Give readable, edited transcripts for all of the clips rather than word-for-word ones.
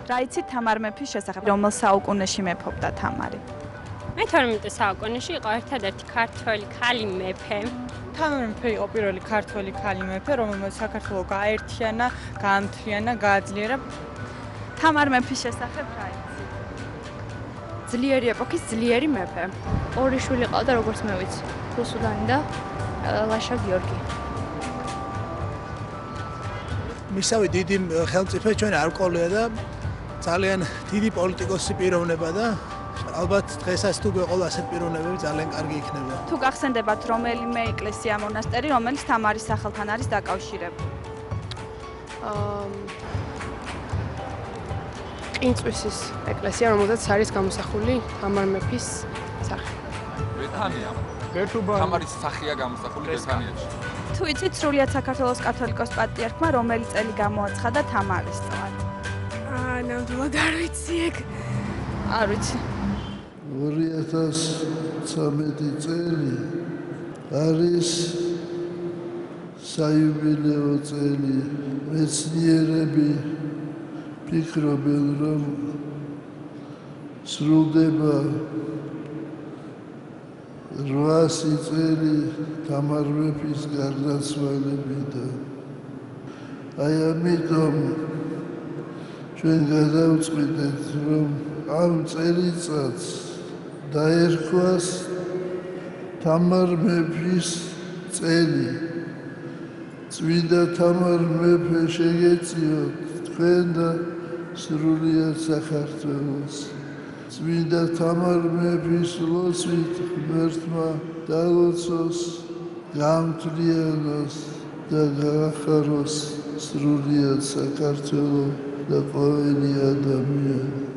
რა იცით თამარ მეფის შესახებ? რომელ საუკუნეში მეფობდა თამარი? მე-12 საუკუნეში იყო ერთადერთი ქართველი ქალი მეფე. თამარ მეფე იყო პირველი ქართველი ქალი მეფე, რომელმაც საქართველო გააერთიანა, გაამთლიანა, გააძლიერა. თამარ მეფის შესახებ რა იცით? ძლიერი ეპოქის ძლიერი მეფე. ორი შვილი ყავდა, როგორც მე ვიცი. რუსუდანი და ლაშა გიორგი. მისავე დიდი ხელმწიფე ჩვენ არ ყოლია და ძალიან დიდი პოლიტიკოსი პიროვნება და ალბათ დღესაც თუ გვეყოლა ასეთ პიროვნებები ძალიან კარგი იქნება. თუ გახსენდებათ რომელიმე ეკლესია, მონასტერი, რომელიც თამარის სახელთან არის დაკავშირებული? ყინწვისის ეკლესია, რომელზეც არის გამოსახული თამარ მეფის სახე. ბეთანია. თამარის სახეა გამოსახული ბეთანიაში. თუ იცით სრულიად საქართველოს კათოლიკოს პატრიარქმა რომელი წელი გამოაცხადა თამარის წლად? ნამდვილად არ ვიცი ეგ. არ ვიცი. 2013 წელი არის საიუბილეო წელი. მეცნიერები ფიქრობენ, რომ სრულდება 800 წელი თამარ მეფის გარდაცვალებიდან. აი ამიტომ ჩვენ გადავწყვიტეთ, რომ ამ წელიწადს დაერქვას თამარ მეფის წელი. წმინდა თამარ მეფე შეგეწიოთ თქვენ და სრულიად საქართველოს. წმინდა თამარ მეფის ლოცვით ღმერთმა დალოცოს, გაამთლიანოს და გაახაროს სრულიად საქართველო და ყოველი ადამიანი.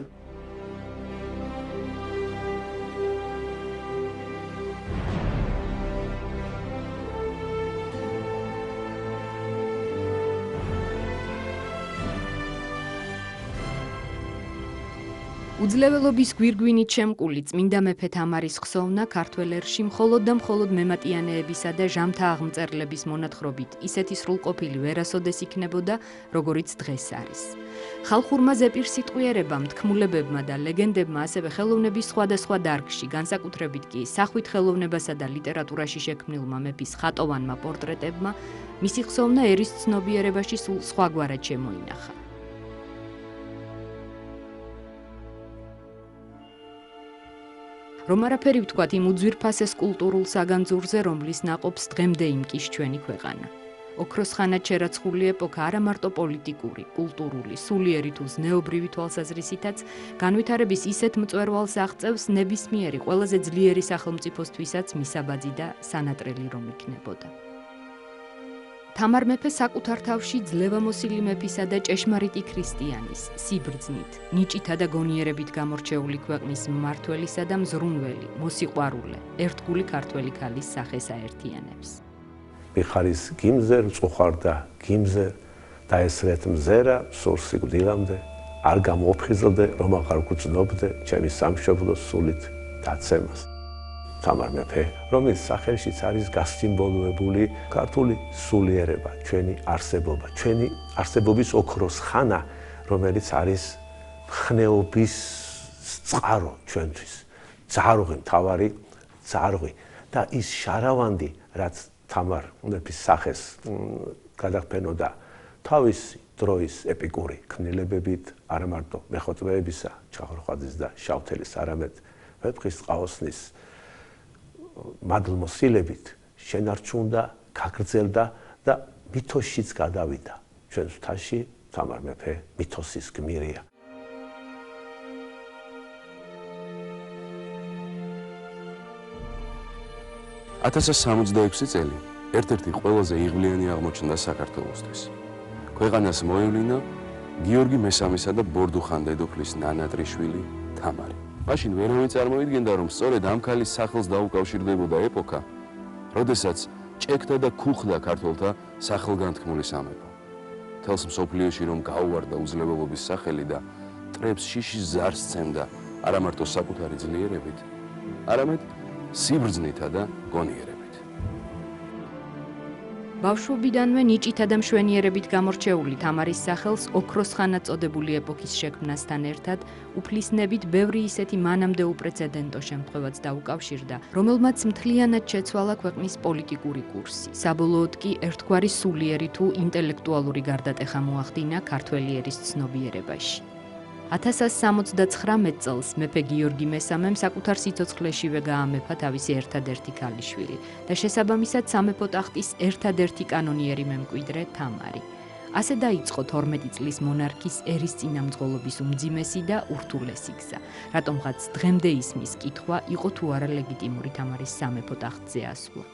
უძლეველობის გვირგვინით შემკული წმინდა მეფე თამარის ხსოვნა ქართველ ერში მხოლოდ და მხოლოდ მემატიანეებისა და ჟამთა აღმწერლების მონათხრობით ისეთი სრულყოფილი ვერასოდეს იქნებოდა, როგორიც დღეს არის. ხალხურმა ზეპირსიტყვიერებამ, თქმულებებმა და ლეგენდებმა, ასევე ხელოვნების სხვადასხვა დარგში, განსაკუთრებით კი სახვით ხელოვნებასა და ლიტერატურაში შექმნილმა მეფის ხატოვანმა პორტრეტებმა, მისი ხსოვნა ერის ცნობიერებაში სულ სხვაგვარად შემოინახა. რომ არაფერი ვთქვათ იმ უძვირფასეს კულტურულ საგანძურზე, რომლის ნაყოფს დღემდე იმკის ჩვენი ქვეყანა. ოქროს ხანად შერაცხული ეპოქა არა მარტო პოლიტიკური, კულტურული, სულიერი თუ ზნეობრივი თვალსაზრისითაც განვითარების ისეთ მწვერვალს აღწევს ნებისმიერი ყველაზე ძლიერი სახელმწიფოსთვისაც მისაბაძი და სანატრელი რომ იქნებოდა. თამარ მეფე საკუთარ თავში ძლევამოსილი მეფისა და ჭეშმარიტი ქრისტიანის, სიბრძნით, ნიჭითა და გონიერებით გამორჩეული ქვეყნის მმართველისა და მზრუნველი, მოსიყვარულე, ერთგული ქართველი ქალის სახეს აერთიანებს. მიხარის გიმზერ წუხარდა გიმზერ დაესრეთ მზერა სურს სიკვდილამდე არ გამოფხიზლდე რომ აღარ გუცნობდე ჩემი სამშობლოს სულით დაცემას. თამარ მეფე, რომელიც სახელშიც არის გასიმბოლოებული ქართული სულიერება, ჩვენი არსებობა, ჩვენი არსებობის ოქროს ხანა, რომელიც არის ხნეობის წყარო ჩვენთვის. ძარღვი, მთავარი ძარღვი და ის შარავანდი, რაც თამარ მეფის სახეს გადაყენოდა თავისი დროის ეპიკური ქმნილებებით, არა მარტო მეხოწვეებისა, ჩაღრუხაძის და შავთელის, არამედ ვეფხის ყაოსნის მადლმოსილებით შენარჩუნდა, გაგრძელდა და მითოსშიც გადავიდა. ჩვენს მთაში თამარ მეფე მითოსის გმირია. (1066) წელი ერთ-ერთი ყველაზე იღბლიანი აღმოჩნდა საქართველოსთვის. ქვეყანას მოევლინა გიორგი მესამისა და ბორდუხან დედოფლის ნანატრიშვილი თამარი. მაშინ ვერავინ წარმოიდგენდა, რომ სწორედ ამ ქალის სახელს დაუკავშირდებოდა ეპოქა, როდესაც ჭექდა და ქუხდა ქართველთა სახელგანთქმული სამეფო. მთელს მსოფლიოში რომ გაუვარდა უძლეველობის სახელი და მტრებს შიშის ზარს სცემდა არა მარტო საკუთარი ძლიერებით, არამედ სიბრძნითა და გონიერებით. ბავშვობიდანვე ნიჭითა და მშვენიერებით გამორჩეული თამარის სახელს ოქროს ხანა წოდებული ეპოქის შექმნასთან ერთად უფლისნებით ბევრი ისეთი მანამდე უპრეცედენტო შემთხვევაც დაუკავშირდა, რომელმაც მთლიანად შეცვალა ქვეყნის პოლიტიკური კურსი. საბოლოოდ კი ერთგვარი სულიერი თუ ინტელექტუალური გარდატეხა მოახდინა ქართველი ერის ცნობიერებაში. 1169 წელს მეფე გიორგი მესამემ საკუთარ სიცოცხლეშივე გაამეფა თავისი ერთადერთი ქალიშვილი და შესაბამისად სამეფო ტახტის ერთადერთი კანონიერი მემკვიდრე თამარი. ასე დაიწყო 12 წლის მონარქის ერის წინამძღოლობის უმძიმესი და ურთულესი გზა, რატომღაც დღემდე ისმის კითხვა იყო თუ არა ლეგიტიმური თამარის სამეფო ტახტზე ასვლა.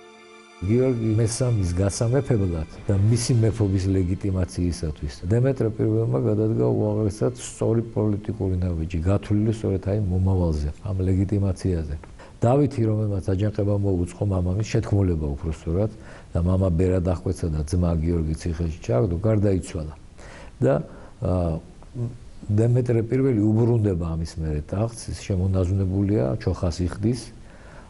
გიორგი მესამის გასამეფებლად და მისი მეფობის ლეგიტიმაციისათვის დემეტრე პირველმა გადადგა უაღრესად სწორი პოლიტიკური ნაბიჯი, გათვლილი სწორედ აი მომავალზე, ამ ლეგიტიმაციაზე. დავითი, რომელმაც აჯანყება მოუწყო მამამის შეთქმულება უпростоრად და მამა ბერად აღკვეცა და ძმა გიორგი ციხეში ჩააგდო, გარდაიცვალა. და დემეტრე პირველი უბრუნდება ამის მერე ტახტს, შემონაზვნებულია ჩოხას იხდის,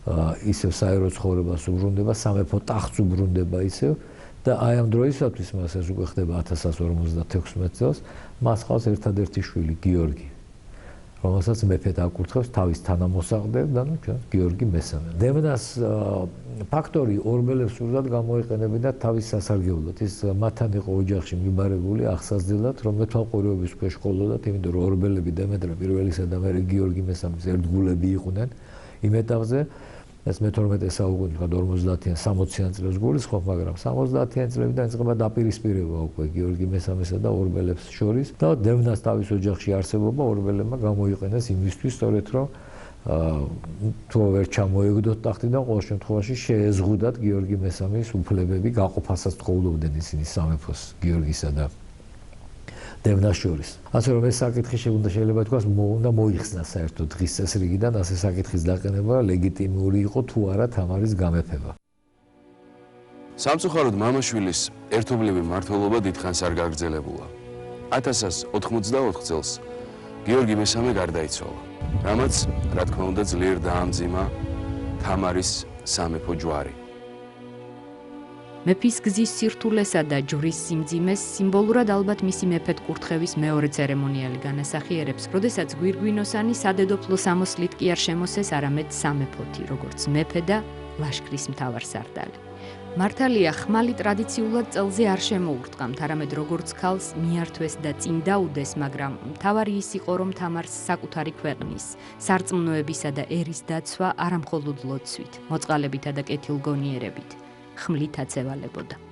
ისევ საერო ცხოვრებას უბრუნდება, სამეფო ტახტს უბრუნდება ისევ და აი ამ დროისათვის მას ეს უკვე ხდება 1156 წელს, მას ყავს ერთადერთი შვილი გიორგი, რომელსაც მეფედ აკურთხებს თავის თანამოსახდებს და ჩვენ გიორგი მესამე. დემნას ფაქტორი ორბელებს სურდათ გამოიყენებინა თავის სასარგებლოდ. ის მათთან იყო ოჯახში მიბარებული ახსაზრდელად, რომ მეთვალყურეობის ქვეშ ყოლოდათ, იმიტომ რომ ორბელები დემეტრე პირველისა და მერე გიორგი მესამის ერთგულები იყვნენ იმ ეტაპზე. ეს მე-12 საუკუნეში 50-იან 60-იან წლებს გულისხმობ, მაგრამ 70-იან წლებიდან იწყება დაპირისპირება უკვე გიორგი მესამესა და ორბელებს შორის და დემნას თავის ოჯახში არსებობა ორბელებმა გამოიყენეს იმისთვის, სწორედ რომ თუ ვერ ჩამოეგდოთ ტახტიდან, ყოველ შემთხვევაში შეეზღუდათ გიორგი მესამის უფლებები, გაყოფასაც თხოვდნენ ისინი სამეფოს გიორგისა და დემნას შორის. ასე რომ ეს საკითხი შეიძლება თქვას უნდა მოიხსნა საერთოდ დღის წესრიგიდან, ასე საკითხის დაყენება ლეგიტიმური იყო თუ არა თამარის გამეფება. სამწუხაროდ მამაშვილის ერთობლივი მმართველობა დიდხანს არ გაგრძელებულა. 1184 წელს გიორგი მესამე გარდაიცვალა, რამაც რა თქმა უნდა ძლიერ დაამძიმა თამარის სამეფო ჯვარი. მეფის გზის სირთულესა და ჯვრის სიმძიმეს სიმბოლურად ალბათ მისი მეფედ კურთხევის მეორე ცერემონიალი განასახიერებს, როდესაც გვირგვინოსანი სადედოფლო სამოსლით კი არ შემოსეს, არამედ სამეფოთი, როგორც მეფე და ლაშქრის მთავარსარდალი. მართალია, ხმალი ტრადიციულად წელზე არ შემოურტყამთ, არამედ როგორც ქალს მიართვეს და წინ დაუდეს, მაგრამ მთავარი ის იყო, რომ თამარს საკუთარი ქვეყნის, სარწმუნოებისა და ერის დაცვა არა მხოლოდ ლოცვით, მოწყალებითა და კეთილგონიერებით ხმლითაც ევალებოდა.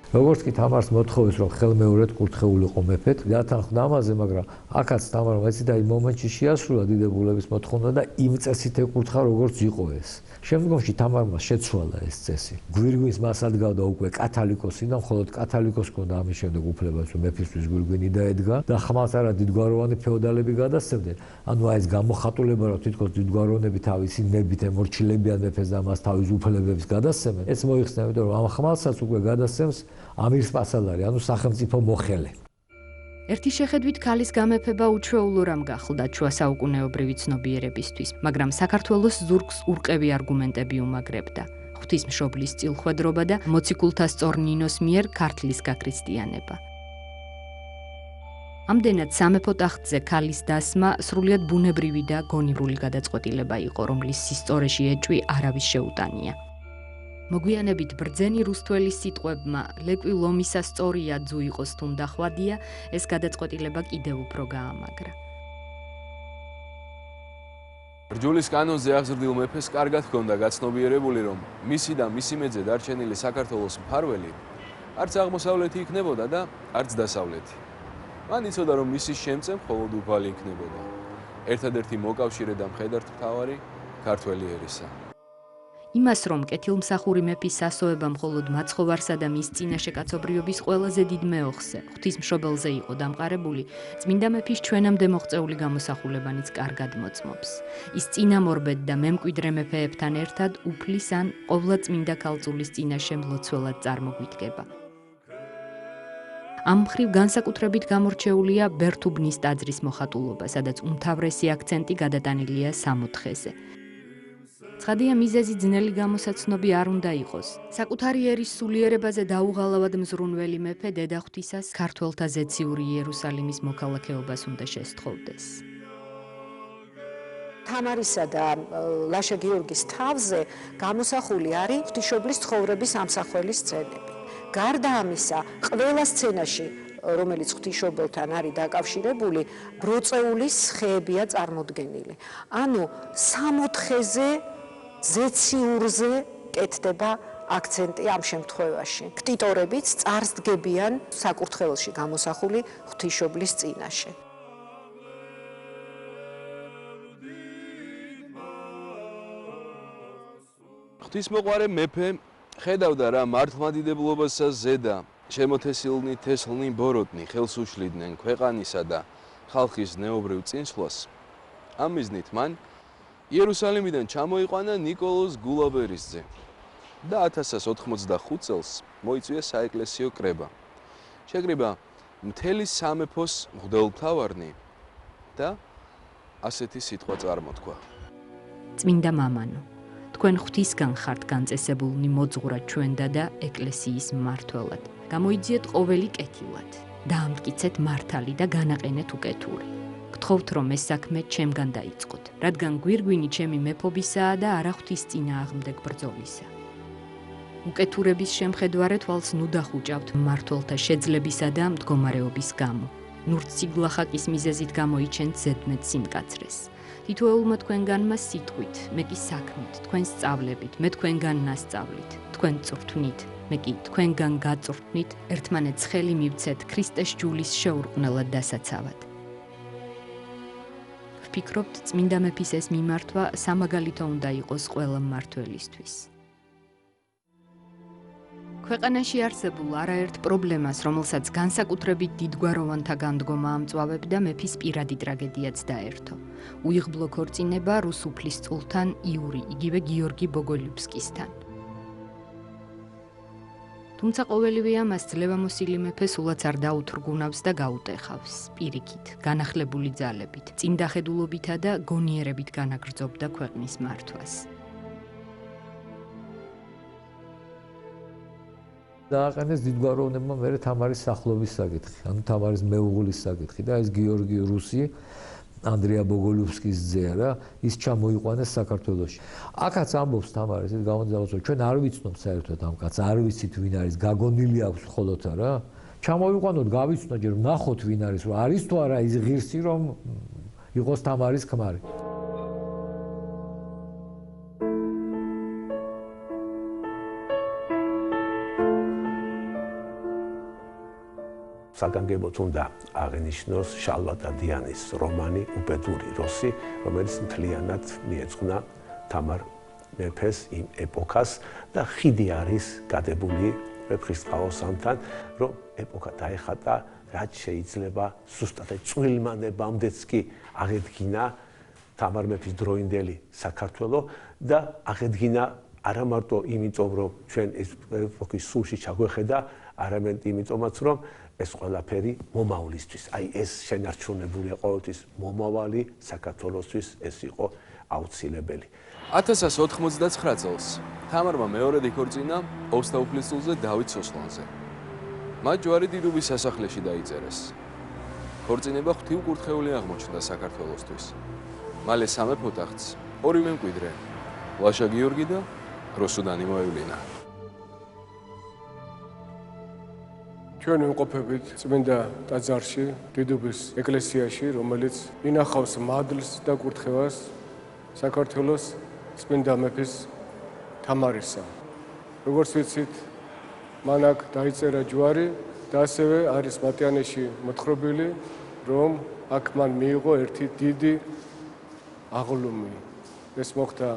როგორც კი თამარს მოთხოვეს, რომ ხელმეორედ კურთხეულიყო მეფედ, დათანხმდა ამაზე, მაგრამ აქაც თამარმა ეციდა იმ მომენტში შეასრულა დიდებულების მოთხოვნა და იმ წესით ეკურთხა, როგორც იყო ეს. შემდგომში თამარმა შეცვალა ეს წესი. გვირგვინს მას ადგავდა უკვე კათალიკოსი და მხოლოდ კათალიკოსს ჰქონდა ამის შემდეგ უფლება, რომ მეფისთვის გვირგვინი დაედგა და ხმალს არა დიდგვაროვანი ფეოდალები გადასცემდნენ. ანუ აი ეს გამოხატულება, რომ თითქოს დიდგვაროვნები თავისი ნებით ემორჩილებიან მეფეს და მას თავის უფლებებს გადასცემენ, ეს მოიხსნა, იმიტომ რომ ამ ხმალსაც უკვე გადასცემს ამირსპასალარი, ანუ სახელმწიფო მოხელე. ერთი შეხედვით ქალის გამეფება უჩვეულო რამ გახლდა შუა საუკუნეობრივი ცნობიერებისთვის, მაგრამ საქართველოს ზურგს ურყევი არგუმენტები უმაგრებდა. ღვთისმშობლის წილხვედრობა და მოციქულთა სწორნინოს მიერ ქართლის გაქრისტიანება. ამდენად სამეფო ტახტზე ქალის დასმა სრულიად ბუნებრივი და გონივრული გადაწყვეტილება იყო, რომლის სისწორეში ეჭვი არავის შეუტანია. მოგვიანებით ბრძენი რუსთველის სიტყვებმა ლეკვი ლომისა სწორია ძუ იყოს თუნდა ხვადია, ეს გადაწყვეტილება კიდევ უფრო გაამაგრა. რჯულის კანონზე აღზრდილ მეფეს კარგად ჰქონდა გაცნობიერებული, რომ მისი და მისი მეძე დარჩენილი საქართველოს მფარველი არც აღმოსავლეთი იქნებოდა და არც დასავლეთი. მან იცოდა, რომ მისი შემწე მხოლოდ უფალი იქნებოდა. ერთადერთი მოკავშირე და მხედართმთავარი ქართველი ერისა. იმას, რომ კეთილმსახური მეფის სასოება მხოლოდ მაცხოვარსა და მის წინაშე კაცობრიობის ყველაზე დიდ მეოხზე, ღვთისმშობელზე იყო დამყარებული, წმინდა მეფის ჩვენამდე მოღწეული გამოსახულებანიც კარგად მოწმობს. ის წინამორბედ და მემკვიდრე მეფეებთან ერთად უფლის ან ყოვლადწმინდა ქალწულის წინაშე მლოცველად წარმოგვიდგება. ამ მხრივ განსაკუთრებით გამორჩეულია ბერთუბნის ტაძრის მოხატულობა, სადაც უმთავრესი აქცენტი გადატანილია სამოთხეზე. ცხადია მიზეზი ძნელი გამოსაცნობი არ უნდა იყოს. საკუთარი ერის სულიერებაზე დაუღალავად მზრუნველი მეფე დედაღვთისას ქართველთა ზეციური იერუსალიმის მოქალაქეობას უნდა შესთხოვდეს. თამარისა და ლაშა გიორგის თავზე გამოსახული არის ღვთისმშობლის ცხოვრების ამსახველის სცენები. გარდა ამისა, ყველა სცენაში, რომელიც ღვთისმშობელთან არის დაკავშირებული, ბროწეულის ხეებია წარმოდგენილი. ანუ 60-ზე ზეციურზე კეთდება აქცენტი ამ შემთხვევაში. ქტიტორებიც წარსდგებიან საკურთხეველში გამოსახული ღვთისმშობლის წინაშე. ღვთისმოყვარე მეფე ხედავდა რა მართლმადიდებლობასა ზედა შემოთესილნი თესლნი ბოროტნი ხელს უშლიდნენ ქვეყანისა და ხალხის ზნეობრივ წინსვლას. ამ მიზნით მან იერუსალიმიდან ჩამოიყვანა ნიკოლოზ გულაბერისძე და 1085 წელს მოიწვია საეკლესიო კრება. შეკრიბა მთელი სამეფოს მღვდელმთავარნი და ასეთი სიტყვა წარმოთქვა. წმინდა მამანო, თქვენ ღვთისგან ხართ განწესებულნი მოძღვრად ჩვენდა და ეკლესიის მმართველად. გამოიძიეთ ყოველი კეთილად, დაამტკიცეთ მართალი და განაყენეთ უკეთური. გთხოვთ, რომ ეს საქმე ჩემგან დაიწყოთ, რადგან გვირგვინი ჩემი მეფობისაა და არა ღვთისწინააღმდეგ ბრძოლისა. უკეთურების შემხედვარე თვალს ნუ დახუჭავთ მმართველთა შეძლებისა და მდგომარეობის გამო. ნურც სიგლახაკის მიზეზით გამოიჩენთ ზედმეტ სიმკაცრეს. თითოეულმა თქვენგანმა სიტყვით, მე კი საქმით, თქვენ სწავლებით, მე თქვენგან ნასწავლით, თქვენ წვრთვნით, მე კი თქვენგან გაწვრთნით, ერთმანეთს ხელი მივცეთ ქრისტეს ჯულის შეურყვნელად დასაცავად. ვფიქრობთ, წმინდა მეფის ეს მიმართვა სამაგალითო უნდა იყოს ყველა მმართველისთვის. ქვეყანაში არსებულ არაერთ პრობლემას, რომელსაც განსაკუთრებით დიდგვაროვანთა განდგომა ამწვავებდა, მეფის პირადი ტრაგედიაც დაერთო. უიღბლო ქორწინება რუს უფლისწულთან იური, იგივე გიორგი ბოგოლიუბსკისთან. თუმცა ყოველივე ამას ძლევამოსილი მეფე სულაც არ დაუთრგუნავს და გაუტეხავს. პირიქით, განახლებული ძალებით, წინდახედულობითა და გონიერებით განაგრძობდა ქვეყნის მართვას. დააყენეს დიდგვაროვნებმა მერე თამარის სახლობის საკითხი, ანუ თამარის მეუღლის საკითხი და ეს გიორგი რუსი ანდრია ბოგოლიუბსკის ძეა რა, ის ჩამოიყვანეს საქართველოში. აქაც ამბობს თამარი, ეს გამოძახოს, რომ ჩვენ არ ვიცნობთ საერთოდ ამ კაცს, არ ვიცით ვინ არის, გაგონილი აქვს მხოლოთა რა. ჩამოიყვანოთ, გავიცნოთ, ჯერ ვნახოთ ვინ არის, რომ არის თუ არა ის ღირსი, რომ იყოს თამარის ქმარი. საგანგებოდ უნდა აღინიშნოს შალვა დიანის რომანი უბედური როსი, რომელიც მთლიანად მიეძღვნა თამარ მეფეს იმ ეპოქას და ხიდი არის გადებული ვეფხისტყაოსანთან, რომ ეპოქა დაეხატა, რაც შეიძლება ზუსტად წვრილმანებამდეც კი აღედგინა თამარ მეფის დროინდელი საქართველო და აღედგინა არა მარტო იმიტომ, რომ ჩვენ ეს ეპოქის სულში ჩაგვეხედა, არამედ იმიტომაც, რომ ეს ყველაფერი მომავლისთვის, აი ეს შენარჩუნებულია ყოველთვის მომავალი საქართველოსთვის, ეს იყო აუცილებელი. 1089 წელს თამარმა მეორედ იქორწინა ოსტაუფლისწულზე დავით სოსლანზე. მათ ჯვარი დიდუბის სასახლეში დაიწერეს. ქორწინება ღვთივკურთხეული აღმოჩნდა საქართველოსთვის. მალე სამეფო ტახტს ორივე მკვიდრე, ლაშა გიორგი და როსუდანი მოევლინა. ჩვენ ვიმყოფებით წმინდა ტაძარში, დიდუბის ეკლესიაში, რომელიც ინახავს მადლს და კურთხევას საქართველოს წმინდა მეფის თამარისა. როგორც ვიცით, მან აქ დაიწერა ჯვარი და ასევე არის მატიანეში მოთხრობილი, რომ აქ მან მიიღო ერთი დიდი აღლუმი. ეს მოხდა,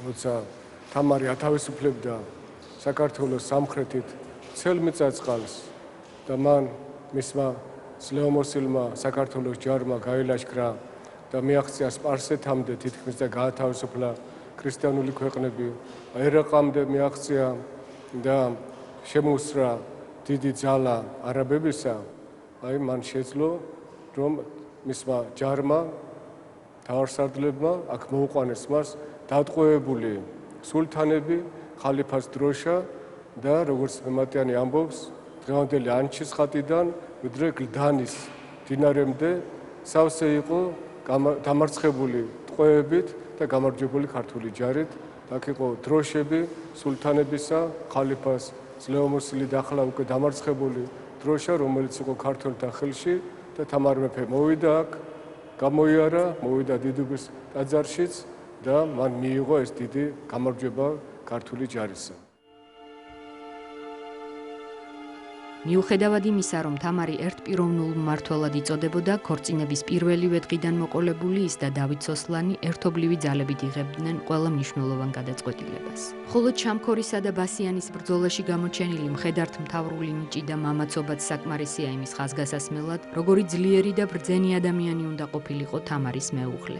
როცა თამარი ათავისუფლებდა საქართველოს სამხრეთით ცელმიწაწყალს და მან მისმა ძლევამოსილმა საქართველოს ჯარმა გაილაშქრა და მიაღწია სპარსეთამდე თითქმის და გაათავისუფლა ქრისტიანული ქვეყნები. ერაყამდე მიაღწია და შემოუსრა დიდი ძალა არაბებისა. აი მან შეძლო, რომ მისმა ჯარმა თავარსარდლებმა აქ მოუყვანეს მას დატყვევებული სულთანები, ხალიფას დროშა და როგორც მემატიანი ამბობს, დღევანდელი ანჩის ხატიდან ვიდრე გლდანის დინარემდე სავსე იყო დამარცხებული ტყვევებით და გამარჯვებული ქართული ჯარით. აქ იყო დროშები სულთანებისა, ხალიფას ძლევამოსილი და ახლა უკვე დამარცხებული დროშა, რომელიც იყო ქართველთა ხელში და თამარ მეფე მოვიდა აქ, გამოიარა, მოვიდა დიდუბის ტაძარშიც და მან მიიღო ეს დიდი გამარჯვება ქართული ჯარისა. მიუხედავად იმისა, რომ თამარი ერთპიროვნულ მმართველად იწოდებოდა, ქორწინების პირველივე დღიდან მოყოლებული ის და დავით სოსლანი ერთობლივი ძალებით იღებდნენ ყველა მნიშვნელოვან გადაწყვეტილებას. მხოლოდ შამქორისა და ბასიანის ბრძოლაში გამოჩენილი მხედართმთავრული ნიჭი და მამაცობაც საკმარისია იმის ხაზგასასმელად, როგორი ძლიერი და ბრძენი ადამიანი უნდა ყოფილიყო თამარის მეუღლე.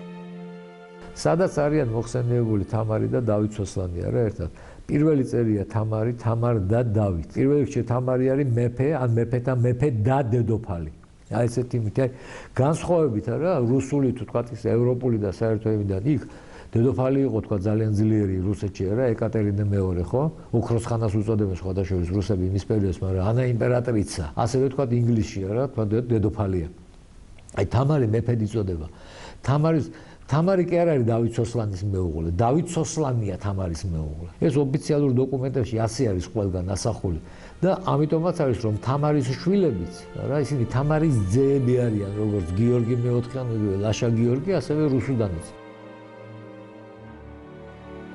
სადაც არიან მოხსენიებული თამარი და დავით სოსლანი არა ერთად. პირველი წერია თამარი, თამარ და დავით. პირველ რიგში თამარი არის მეფე, ან მეფეთა მეფე და დედოფალი. აი ესეთი მითი განსხვავებით არა, რუსული თუ თქვა ის ევროპული და საერთო იმიდან იქ დედოფალი იყო თქვა ძალიან ძლიერი რუსეთში არა, ეკატერინე მეორე ხო? ოქროს ხანას უწოდებენ სხვადასხვა რუსები იმის პერიოდს, მაგრამ ანა იმპერატრიცა. ასევე თქვა ინგლისში არა, თქვა დედოფალია. აი თამარი მეფედ იწოდება. თამარი კი არ არის დავით სოსლანის მეუღლე. დავით სოსლანია თამარის მეუღლე. ეს ოფიციალურ დოკუმენტებში ასე არის ყველგან ასახული და ამიტომაც არის რომ თამარის შვილებიც, რა, ისინი თამარის ძეები არიან, როგორც გიორგი მეოთხე, ლაშა გიორგი, ასევე რუსუდანიც.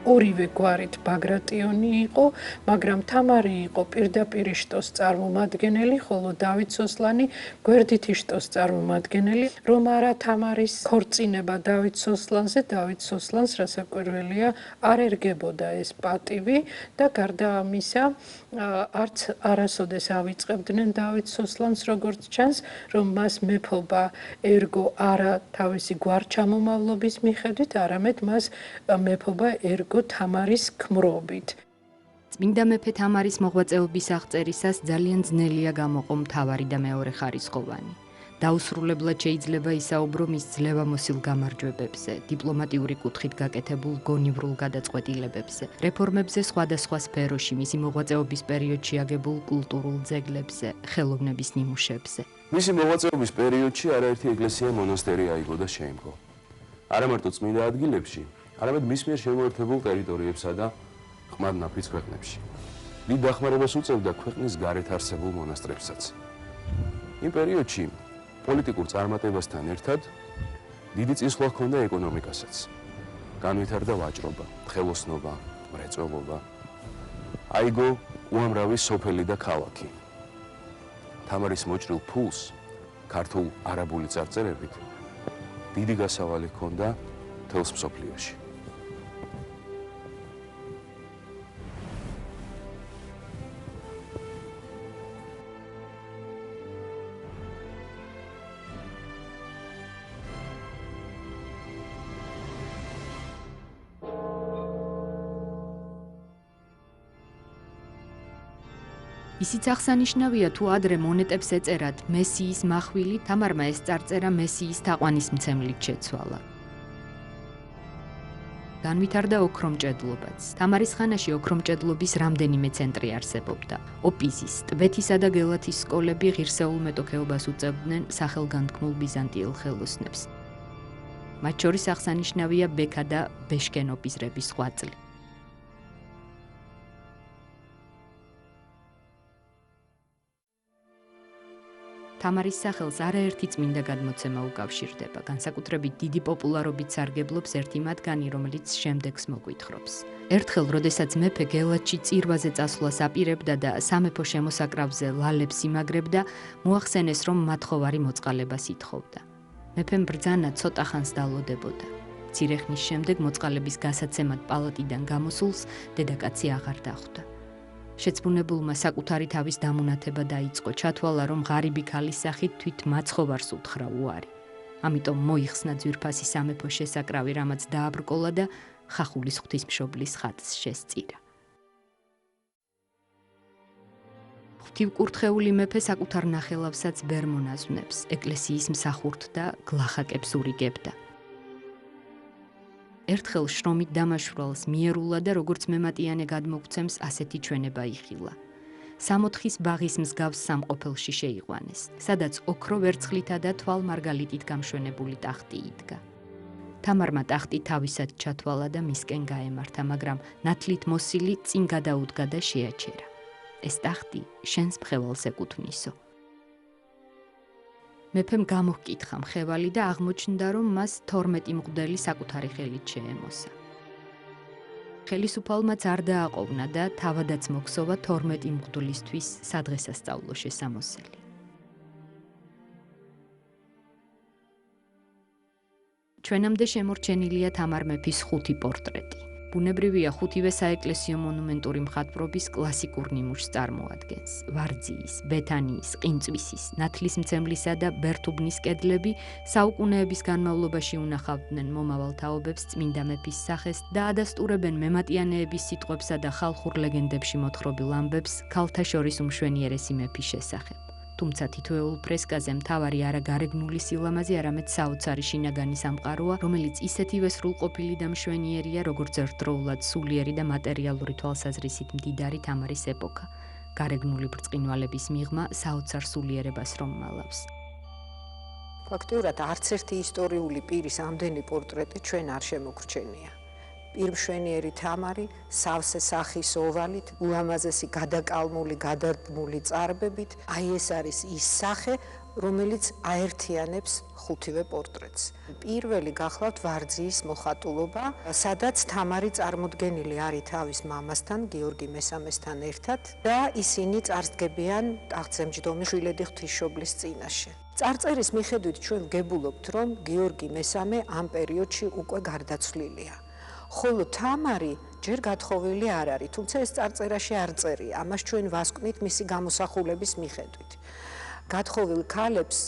ორივე გვარით ბაგრატიონი იყო, მაგრამ თამარი იყო პირდაპირ შტოს წარმომადგენელი, ხოლო დავით სოსლანი გვერდით შტოს წარმომადგენელი. რომ არა თამარის ქორწინება დავით სოსლანზე, დავით სოსლანს რასაკვირველია არ ერგებოდა ეს პატივი და გარდა ამისა არც არასოდეს ავიწყებდნენ დავით სოსლანს, როგორც ჩანს, რომ მას მეფობა ერგო არა თავისი გვარჩამომავლობის მიხედვით, არამედ მას მეფობა ერგო თამარის ქმრობით. წმინდა მეფე თამარის მოღვაწეობის აღწერისას ძალიან ძნელია გამოყო მთავარი და მეორე ხარისხოვანი. დაუსრულებლად შეიძლება ისაუბრო მის ძლევამოსილ გამარჯვებებზე, დიპლომატიური კუთხით გაკეთებულ გონივრულ გადაწყვეტილებებზე, რეფორმებზე სხვადასხვა სფეროში, მისი მოღვაწეობის პერიოდში აგებულ კულტურულ ძეგლებზე, ხელოვნების ნიმუშებზე. მისი მოღვაწეობის პერიოდში არაერთი ეკლესია მონასტერი აიგო და შეიმგო. არა მარტო წმინდა ადგილებში, არამედ მის მიერ შემოერთებულ ტერიტორიებსა და ყმად ნაფიც ქვეყნებში. დიდ დახმარებას უწევდა ქვეყნის გარეთ არსებულ მონასტრებსაც. იმ პერიოდში პოლიტიკურ წარმატებასთან ერთად დიდი წინსვლა ჰქონდა ეკონომიკასაც. განვითარდა ვაჭრობა, ხელოსნობა, მრეწველობა. აიგო უამრავი სოფელი და ქალაქი. თამარის მოჭრილ ფულს ქართულ არაბული წარწერებით დიდი გასავალი ჰქონდა მთელს მსოფლიოში. ისიც აღსანიშნავია, თუ ადრე მონეტებს ეწერად მესიის მახვილი, თამარმა ეს წარწერა მესიის თაყვანისმცემლით შეცვალა. განვითარდა ოქრომჭედლობაც. თამარის ხანაში ოქრომჭედლობის რამდენიმე ცენტრი არსებობდა. ოპიზის, ტბეთისა და გელათის სკოლები ღირსეულ მეტოქეობას უწევდნენ სახელგანთქმულ ბიზანტიელ ხელოსნებს. მათ შორის აღსანიშნავია ბექა და ბეშკენ ოპიზრების ღვაწლი. თამარის სახელს არაერთი წმინდა გადმოცემა უკავშირდება, განსაკუთრებით დიდი პოპულარობით სარგებლობს ერთი მათგანი, რომელიც შემდეგს მოგვითხრობს. ერთხელ, როდესაც მეფე გელათში წირვაზე წასვლას აპირებდა და სამეფო შემოსაკრავზე ლალებს იმაგრებდა, მოახსენეს, რომ მათხოვარი მოწყალებას ითხოვდა. მეფემ ბრძანა ცოტა ხანს დალოდებოდა. მცირე ხნის შემდეგ მოწყალების გასაცემად პალატიდან გამოსულს დედაკაცი აღარ დახვდა. შეცბუნებულმა საკუთარი თავის დამონათება დაიწყო, ჩათვალა, რომ ღარიბი ქალის სახით თვით მაცხოვარს უთხრა უარი. ამიტომ მოიხსნა ძვირფასი სამეფო შესაკრავი, რამაც დააბრკოლა და ხახულის ღვთისმშობლის ხატს შესწირა. ღვთივკურთხეული მეფე საკუთარ ნახელავსაც ვერ მონაზვნებს, ეკლესიის მსახურთ და გლახაკებს ურიგებდა. ერთხელ შრომით დამაშვრალს მიერულა და როგორც მემატიანე გადმოგცემს, ასეთი ჩვენება იხილა. 64-ის ბაღის მსგავს სამყოფელში შეიყვანეს, სადაც ოქრო ვერცხლითა და თვალ მარგალიტით გამშვენებული ტახტი იდგა. თამარმა ტახტი თავისად ჩათვალა და მისკენ გაემართა, მაგრამ ნათლით მოსილი წინ გადაუდგა და შეაჩერა. ეს ტახტი შენს მხევალს ეკუთვნისო. მეფემ გამოჰკითხა მხევალი და აღმოჩნდა, რომ მას 12 მღვდელი საკუთარი ხელით შეემოსა. ხელისუფალმაც არ დააყოვნა და თავადაც მოგსოვა 12 მღვდლისთვის სადღესასწაულო შესამოსელი. ჩვენამდე შემორჩენილია თამარ მეფის 5 პორტრეტი. ბუნებრივია, ხუთივე საეკლესიო მონუმენტური მხატვრობის კლასიკურ ნიმუშს წარმოადგენს. ვარძიის, ბეთანიის, ყინწვისის, ნათლისმცემლისა და ბერთუბნის კედლები საუკუნეების განმავლობაში უნახავდნენ მომავალ თაობებს წმინდა მეფის სახეს და ადასტურებენ მემატიანეების სიტყვებსა და ხალხურ ლეგენდებში მოთხრობილ ამბებს ქალთა შორის უმშვენიერესი მეფის შესახებ. თუმცა თითოეულ ფრესკაზე მთავარი არა გარეგნული სილამაზე, არამედ საოცარი შინაგანი სამყაროა, რომელიც ისეთივე სრულყოფილი და მშვენიერია, როგორც ერთდროულად სულიერი და მატერიალური თვალსაზრისით მდიდარი თამარის ეპოქა. გარეგნული ბრწყინვალების მიღმა საოცარ სულიერებას რომ მალავს. ფაქტიურად არც ერთი ისტორიული პირის ამდენი პორტრეტი ჩვენ არ შემოგრჩენია. პირმშვენიერი თამარი, სავსე სახის ოვალით, ულამაზესი გადაკალმული, გადაბმული წარბებით, აი ეს არის ის სახე, რომელიც აერთიანებს ხუთივე პორტრეტს. პირველი გახლავთ ვარძიის მოხატულობა, სადაც თამარი წარმოდგენილი არის თავის მამასთან, გიორგი მესამესთან ერთად და ისინი წარსდგებიან ტახტზემჯდომი შვილედი ღვთისმშობლის წინაშე. წარწერის მიხედვით ჩვენ ვგებულობთ, რომ გიორგი მესამე ამ პერიოდში უკვე გარდაცვლილია. ხოლო თამარი ჯერ გათხოვილი არ არის, თუმცა ეს წარწერაში არ წერია, ამას ჩვენ ვასკვნით მისი გამოსახულების მიხედვით. გათხოვილ ქალებს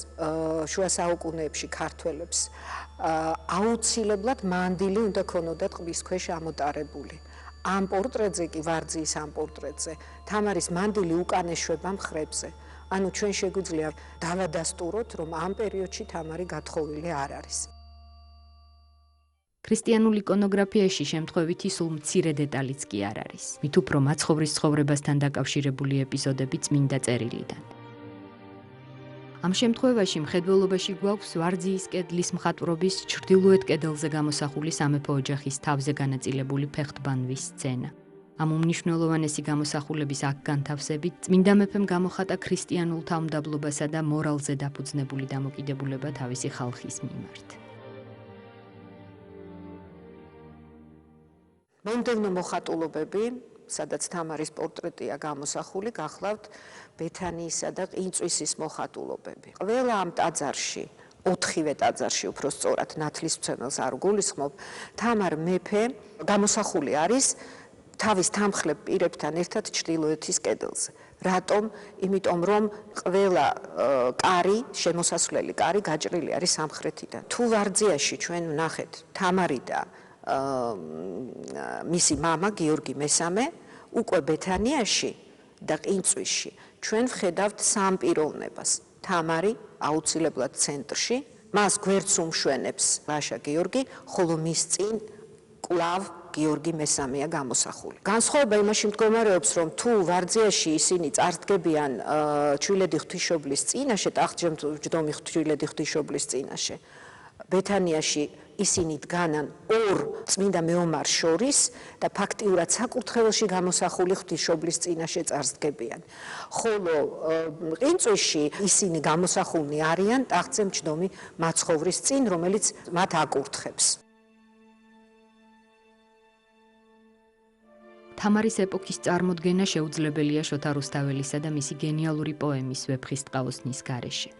შუა საუკუნეებში ქართველებს აუცილებლად მანდილი უნდა ქონოდათ ყბის ქვეშ ამოტარებული. ამ პორტრეტზე კი ვარძიის ამ პორტრეტზე თამარის მანდილი უკან ეშვება მხრებზე. ანუ ჩვენ შეგვიძლია დავადასტუროთ, რომ ამ პერიოდში თამარი გათხოვილი არ არის. ქრისტიანულ იკონოგრაფიაში შემთხვევითი სულ მცირე დეტალიც კი არ არის. მით უფრო მაცხოვრის ცხოვრებასთან დაკავშირებული ეპიზოდები წმინდა წერილიდან. ამ შემთხვევაში მხედველობაში გვაქვს ვარძიის კედლის მხატვრობის ჩრდილოეთ კედელზე გამოსახული სამეფო ოჯახის თავზე განაწილებული ფეხტბანვის სცენა. ამ უმნიშვნელოვანესი გამოსახულების აქ განთავსებით წმინდა მეფემ გამოხატა ქრისტიანულ თავმდაბლობასა და მორალზე დაფუძნებული დამოკიდებულება თავისი ხალხის მიმართ. მომდევნო მოხატულობები, სადაც თამარის პორტრეტია გამოსახული, გახლავთ ბეთანიისა და ყინწვისის მოხატულობები. ყველა ამ ტაძარში, 4-ვე ტაძარში უფრო სწორად ნათლისმცემელს არ გულისხმობ, თამარ მეფე გამოსახული არის თავის თამხლებ პირებთან ერთად ჩრდილოეთის კედელზე. რატომ? იმიტომ რომ ყველა კარი, შემოსასვლელი კარი გაჭრილი არის სამხრეთიდან. თუ ვარძიაში ჩვენ ვნახეთ თამარი და მისი მამა გიორგი მესამე უკვე ბეთანიაში და ყინწვისში ჩვენ ვხედავთ სამ პიროვნებას. თამარი აუცილებლად ცენტრში, მას გვერდს უმშვენებს ლაშა გიორგი, ხოლო მის წინ კვლავ გიორგი მესამეა გამოსახული. განსხვავება იმაში მდგომარეობს, რომ თუ ვარძიაში ისინი წარსდგებიან ჩვილედი ღვთისმშობლის წინაშე, ტახტზემჯდომი ჩვილედი ღვთისმშობლის წინაშე, ბეთანიაში ისინი დგანან ორ წმინდა მეომარს შორის და ფაქტიურად საკურთხეველში გამოსახული ღვთისმშობლის წინაშე წარსდგებიან. ხოლო ყინწვისში ისინი გამოსახულნი არიან ტახტზემჯდომი მაცხოვრის წინ, რომელიც მათ აკურთხებს. თამარის ეპოქის წარმოდგენა შეუძლებელია შოთა რუსთაველისა და მისი გენიალური პოემის ვეფხისტყაოსნის გარეშე.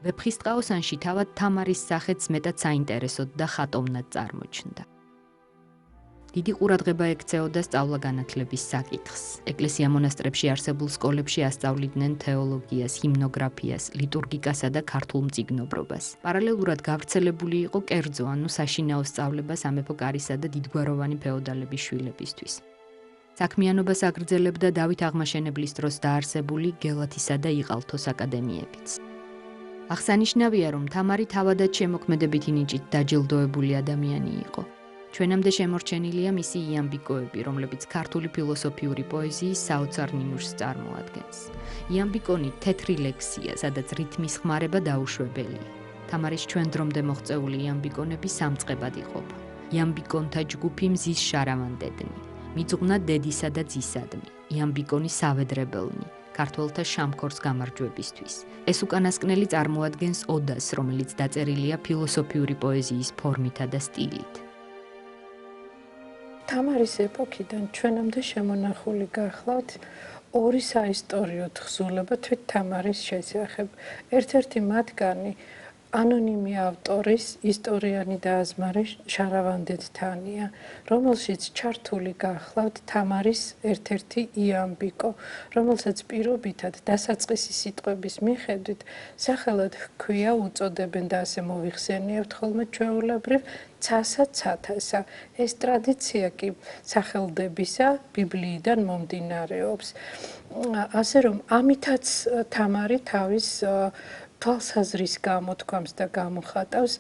ვეფხისტყაოსანში თავად თამარის სახეც მეტად საინტერესოდ და ხატოვნად წარმოჩნდა. დიდი ყურადღება ექცეოდა სწავლა-განათლების საკითხს. ეკლესია-მონასტრებში არსებულ სკოლებში ასწავლიდნენ თეოლოგიას, ჰიმნოგრაფიას, ლიტურგიკასა და ქართულ მწიგნობრობას. პარალელურად გავრცელებული იყო კერძო, ანუ საშინაო სწავლება სამეფო კარისა და დიდგვაროვანი ფეოდალების შვილებისთვის. საქმიანობას აგრძელებდა დავით აღმაშენებლის დროს დაარსებული გელათისა და იყალთოს აკადემიებიც. აღსანიშნავია, რომ თამარი თავადაც შემოქმედებითი ნიჭით დაჯილდოებული ადამიანი იყო. ჩვენამდე შემორჩენილია მისი იამბიკოები, რომლებიც ქართული ფილოსოფიური პოეზიის საოცარ ნიმუშს წარმოადგენს. იამბიკონი თეთრი ლექსია, სადაც რითმის ხმარება დაუშვებელია. თამარის ჩვენ დრომდე მოღწეული იამბიკონები სამწყებად იყოფა. იამბიკონთა ჯგუფი მზის შარავანდედნი, მიწუღნა დედისა და ძისადმი, იამბიკონი სავედრებელნი, ქართველთა შამქორს გამარჯვებისთვის. ეს უკანასკნელი წარმოადგენს ოდას, რომელიც დაწერილია ფილოსოფიური პოეზიის ფორმითა და სტილით. თამარის ეპოქიდან ჩვენამდე შემონახული გახლავთ ორი საისტორიო თხზულება თვით თამარის შესახებ. ერთ-ერთი მათგანი ანონიმი ავტორის ისტორიანი დააზმარე შარავანდედთანია, რომელშიც ჩართული გახლავთ თამარის ერთ-ერთი იამბიკო, რომელსაც პირობითად დასაწყისი სიტყვების მიხედვით სახელად ჰქვია, უწოდებენ და ასე მოვიხსენიებთ ხოლმე ჩვეულებრივ ცასა ცათასა. ეს ტრადიცია კი სახელდებისა ბიბლიიდან მომდინარეობს. ასე რომ ამითაც თამარი თავის თვალსაზრის გამოთქვამს და გამოხატავს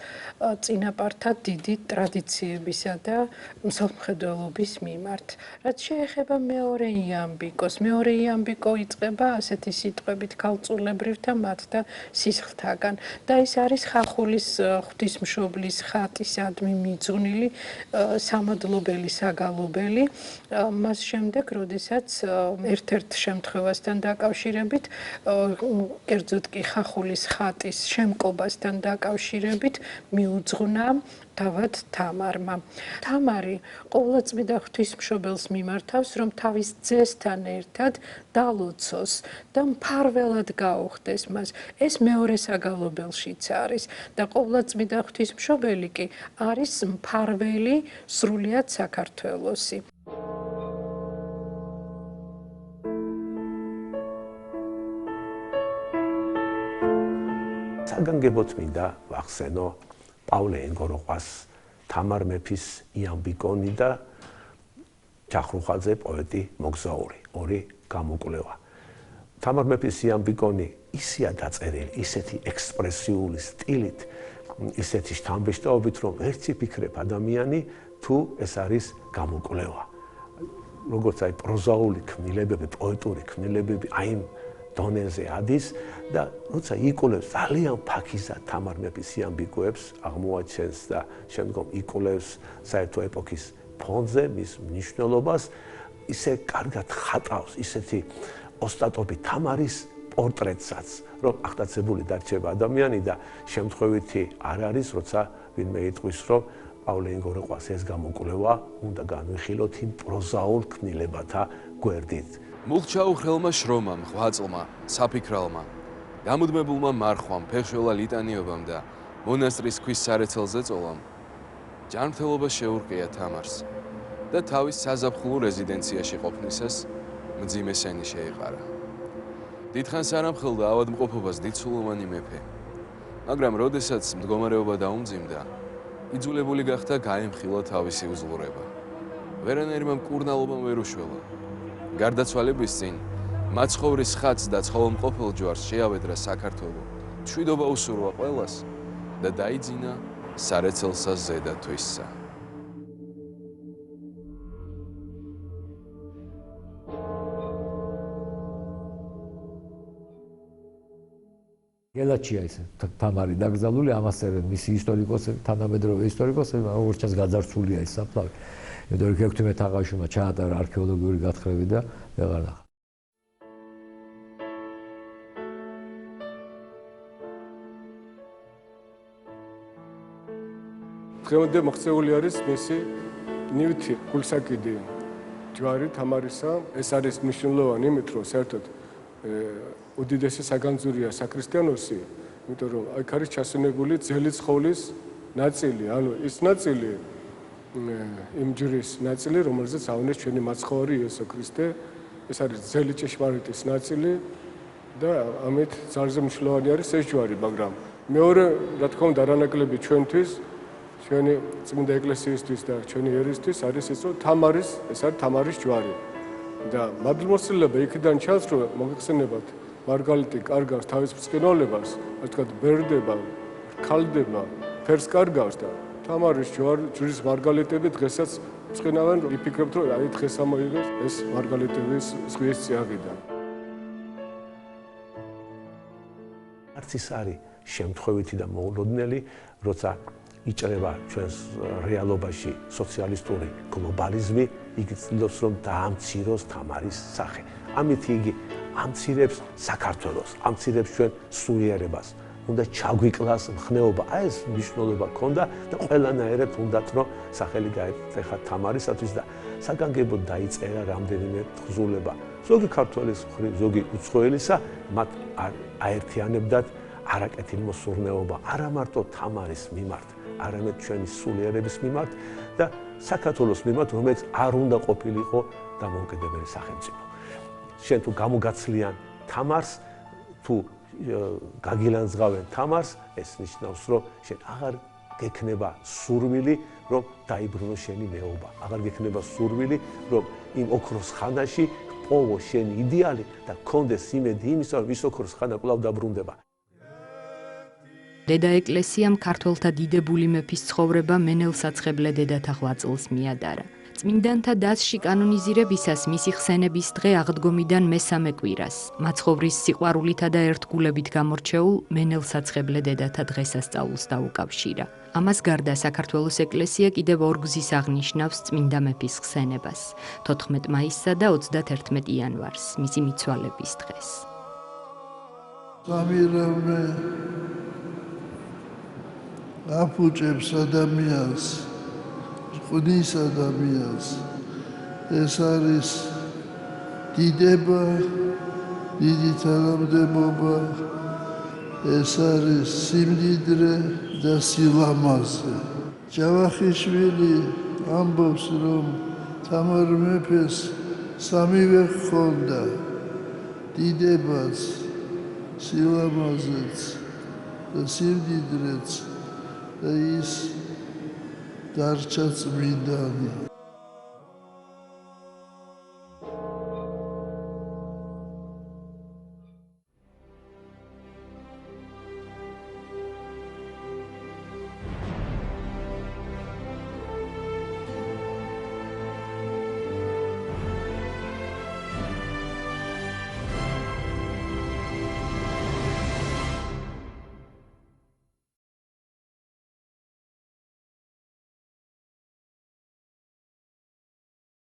წინაპართა დიდი ტრადიციებისა და მსოფლმხედველობის მიმართ. რაც შეეხება მეორე იამბიკოს, მეორე იამბიკო იწყება ასეთი სიტყვებით ქალწულებრივთა მათთა სისხლთაგან და ეს არის ხახულის ღვთისმშობლის ხატისადმი მიძღვნილი სამადლობელი საგალობელი. მას შემდეგ, როდესაც ერთ-ერთ შემთხვევასთან დაკავშირებით, კერძოდ კი ხახულის ხატის შემკობასთან დაკავშირებით მიუძღვნა თავად თამარმა. თამარი ყოვლადწმიდა ღვთისმშობელს მიმართავს, რომ თავის ძესთან ერთად დალოცოს და მფარველად გაუხდეს მას. ეს მეორე საგალობელშიც არის და ყოვლადწმიდა ღვთისმშობელი კი არის მფარველი სრულიად საქართველოსი. საგანგებოდ მინდა ვახსენო პავლე ენგოროყვას თამარ მეფის იამბიკონი და ჯახრუხაძე პოეტი მოგზაური, ორი გამოკვლევა. თამარ მეფის იამბიკონი ისეა დაწერილი, ისეთი ექსპრესიული სტილით, ისეთი შთამბეჭდაობით, რომ ერთი ფიქრებ ადამიანი თუ ეს არის გამოკვლევა. როგორც აი პროზაული ქმნილებები, პოეტური ქმნილებები აი დონეზე ადის და როცა იკვლევს ძალიან ფაქიზად თამარ მეფის იამბიკოებს აღმოაჩენს და შემდგომ იკვლევს საერთო ეპოქის ფონზე მის მნიშვნელობას, ისე კარგად ხატავს ისეთი ოსტატობი თამარის პორტრეტსაც, რომ აღტაცებული დარჩება ადამიანი და შემთხვევითი არ არის, როცა ვინმე იტყვის, რომ პავლე ენგოროყვას ეს გამოკვლევა უნდა განვიხილოთ იმ პროზაულ ქმნილებათა გვერდით. მუხჩაუხრელმა შრომამ, ღვაწლმა, საფიქრალმა, გამუდმებულმა მარხვამ, ფეხშველა ლიტანიობამ და მონასტრის ქვის სარეცელზე წოლამ ჯანმრთელობა შეურყია თამარს და თავის საზაფხულო რეზიდენციაში ყოფნისას მძიმე სენი შეეყარა. დიდხანს არ ამხელდა ავადმყოფობას დიდსულოვანი მეფე, მაგრამ როდესაც მდგომარეობა დაუმძიმდა, იძულებული გახდა გაემხილა თავისი უზღურება. ვერანაირმა მკურნალობამ ვერ უშველა. გარდაცვალების წინ მაცხოვრის ხატს და ცხოველმყოფელ ჯვარს შეავედრა საქართველო, მშვიდობა უსურვა ყველას და დაიძინა სარეცელსა ზედა თვისსა. გელაჩია ეს თამარი დაკრძალული, ამას წერენ მისი ისტორიკოსები, თანამედროვე ისტორიკოსები, როგორც ჩანს გაძარცვულია ეს საფლავი. იმიტომ რომ 16 აღაშუმა ჩაატარა არქეოლოგიური გათხრები და ვეღარ ნახა. დღემდე მოღწეული არის მისი ნივთი, გულსაკიდი ჯვარი თამარისა. ეს არის მნიშვნელოვანი, იმით რომ საერთოდ უდიდესი საგანძურია საქრისტიანოსი, იმიტომ რომ აქ არის ჩასვენებული ძელი ცხოვლის ნაწილი, ანუ ის ნაწილი იმ ჯვრის ნაწილი, რომელზეც ავნეს ჩვენი მაცხოვარი იესო ქრისტე, ეს არის ძელი ჭეშმარიტის ნაწილი და ამით ძალზე მნიშვნელოვანი არის ეს ჯვარი, მაგრამ მეორე, რა თქმა უნდა, არანაკლები ჩვენთვის, ჩვენი წმინდა ეკლესიისთვის და ჩვენი ერისთვის არის ის, რომ ეს არის თამარის ჯვარი. და მადლმოსილება იქიდან ჩანს, რომ მოგეხსენებათ მარგალიტი კარგავს თავის ბრწყინვალებას, ასე ვთქვათ, ბერდება, ქალდება, ფერს კარგავს და თამარის ჯვრის მარგალიტები დღესაც ბრწყინავენ, იფიქრებთ, რომ აი დღეს ამოიღეს ეს მარგალიტების ზღვის წიაღიდან. არც ის არის შემთხვევითი და მოულოდნელი, როცა იჭრება ჩვენს რეალობაში სოციალისტური გლობალიზმი, იგი ცდილობს რომ დაამციროს თამარის სახე. ამით იგი ამცირებს საქართველოს, ამცირებს ჩვენ სულიერებას. უნდა ჩაგვიკლას მხნეობა, აი ეს მნიშვნელობა ქონდა და ყველანაირად უნდათ რომ სახელი გაეთეხა თამარისათვის და საგანგებოდ დაიწერა რამდენიმე თხზულება. ზოგი ქართველის მხრივ, ზოგი უცხოელისა მათ აერთიანებდათ არაკეთილი მოსურნეობა, არა მარტო თამარის მიმართ, არამედ ჩვენი სულიერების მიმართ და საქართველოს მიმართ, რომელიც არ უნდა ყოფილიყო დამოუკიდებელი სახელმწიფო. შენ თუ გამოგაცლიან თამარს, თუ გაგილანძღავენ თამარს, ეს ნიშნავს, რომ შენ აღარ გექნება სურვილი, რომ დაიბრუნოს შენი მეობა. აღარ გექნება სურვილი, რომ იმ ოქროს ხანაში პოვო შენი იდეალი და გქონდეს იმედი იმისა, რომ ის ოქროს ხანა კვლავ დაბრუნდება. დედა ეკლესიამ ქართველთა დიდებული მეფის ცხოვრება მენელსაცხებლე დედათა ღვაწლს მიადარა. წმინდანთა დასში კანონიზირებისას მისი ხსენების დღე აღდგომიდან მესამე კვირას, მაცხოვრის სიყვარულითა და ერთგულებით გამორჩეულ მენელსაცხებლე დედათა დღესასწაულს დაუკავშირა. ამას გარდა საქართველოს ეკლესია კიდევ ორ გზის აღნიშნავს წმინდა მეფის ხსენებას, 14 მაისსა და 31 იანვარს, მისი მიცვალების დღეს. აფუჭებს ადამიანს, ღვნის ადამიანს. ეს არის დიდება, დიდი თანამდებობა, ეს არის სიმდიდრე და სილამაზე. ჯავახიშვილი ამბობს, რომ თამარ მეფეს სამივე ჰქონდა, დიდებაც, სილამაზეც და სიმდიდრეც და ის დარჩა წმინდანი.